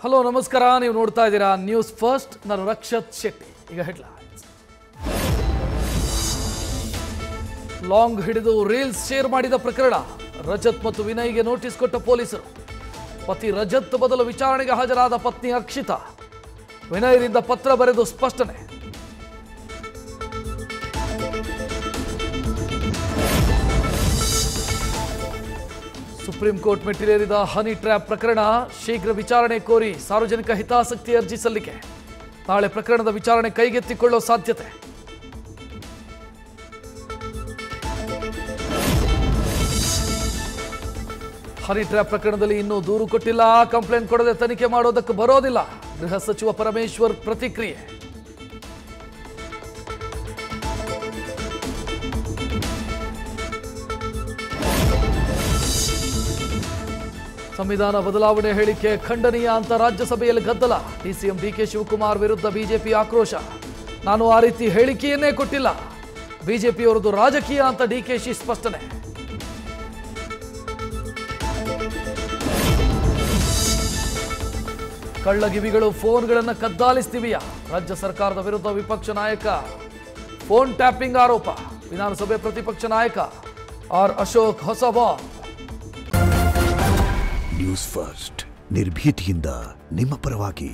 Hello ನಮಸ್ಕಾರ, ನೀವು ನೋಡ್ತಾ ಇದ್ದೀರಾ ನ್ಯೂಸ್ ಫಸ್ಟ್. ನಾನು ರಕ್ಷತ್ ಶೆಟ್ಟಿ. ಈಗ ಹೆಡ್ಲೈನ್ಸ್. ಲಾಂಗ್ ಹಿಡಿದು ರೀಲ್ಸ್ ಶೇರ್ ಮಾಡಿದ ಪ್ರಕರಣ, ರಜತ್ ಮತ್ತು ವಿನಯ್ಗೆ ನೋಟಿಸ್ ಕೊಟ್ಟ ಪೊಲೀಸರು. ಪತಿ ರಜತ್ ಬದಲು ವಿಚಾರಣೆಗೆ ಹಾಜರಾದ ಪತ್ನಿ ಅಕ್ಷಿತಾ. ವಿನಯರಿಂದ ಪತ್ರ ಬರೆದು ಸ್ಪಷ್ಟನೆ. ಸುಪ್ರೀಂ ಕೋರ್ಟ್ ಮೆಟ್ಟಿಲೇರಿದ ಹನಿ ಟ್ರ್ಯಾಪ್ ಪ್ರಕರಣ, ಶೀಘ್ರ ವಿಚಾರಣೆ ಕೋರಿ ಸಾರ್ವಜನಿಕ ಹಿತಾಸಕ್ತಿ ಅರ್ಜಿ ಸಲ್ಲಿಕೆ. ನಾಳೆ ಪ್ರಕರಣದ ವಿಚಾರಣೆ ಕೈಗೆತ್ತಿಕೊಳ್ಳೋ ಸಾಧ್ಯತೆ. ಹನಿ ಟ್ರ್ಯಾಪ್ ಪ್ರಕರಣದಲ್ಲಿ ಇನ್ನೂ ದೂರು ಕೊಟ್ಟಿಲ್ಲ, ಕಂಪ್ಲೇಂಟ್ ಕೊಡದೆ ತನಿಖೆ ಮಾಡೋದಕ್ಕೆ ಬರೋದಿಲ್ಲ. ಗೃಹ ಸಚಿವ ಪರಮೇಶ್ವರ್ ಪ್ರತಿಕ್ರಿಯೆ. ಸಂವಿಧಾನ ಬದಲಾವಣೆ ಹೇಳಿಕೆ ಖಂಡನೀಯ ಅಂತ ರಾಜ್ಯಸಭೆಯಲ್ಲಿ ಗದ್ದಲ. ಡಿಸಿಎಂ ಡಿಕೆ ಶಿವಕುಮಾರ್ ವಿರುದ್ಧ ಬಿಜೆಪಿ ಆಕ್ರೋಶ. ನಾನು ಆ ರೀತಿ ಹೇಳಿಕೆಯನ್ನೇ ಕೊಟ್ಟಿಲ್ಲ, ಬಿಜೆಪಿಯವರದು ರಾಜಕೀಯ ಅಂತ ಡಿಕೆಶಿ ಸ್ಪಷ್ಟನೆ. ಕಳ್ಳಗಿವಿಗಳು ಫೋನ್ಗಳನ್ನು ಕದ್ದಾಲಿಸ್ತಿವೆಯಾ? ರಾಜ್ಯ ಸರ್ಕಾರದ ವಿರುದ್ಧ ವಿಪಕ್ಷ ನಾಯಕ ಫೋನ್ ಟ್ಯಾಪಿಂಗ್ ಆರೋಪ. ವಿಧಾನಸಭೆ ಪ್ರತಿಪಕ್ಷ ನಾಯಕ ಆರ್ ಅಶೋಕ್ ಹೊಸ ಬಾಂಬ್. ನ್ಯೂಸ್ ಫಸ್ಟ್, ನಿರ್ಭೀತಿಯಿಂದ ನಿಮ್ಮ ಪರವಾಗಿ.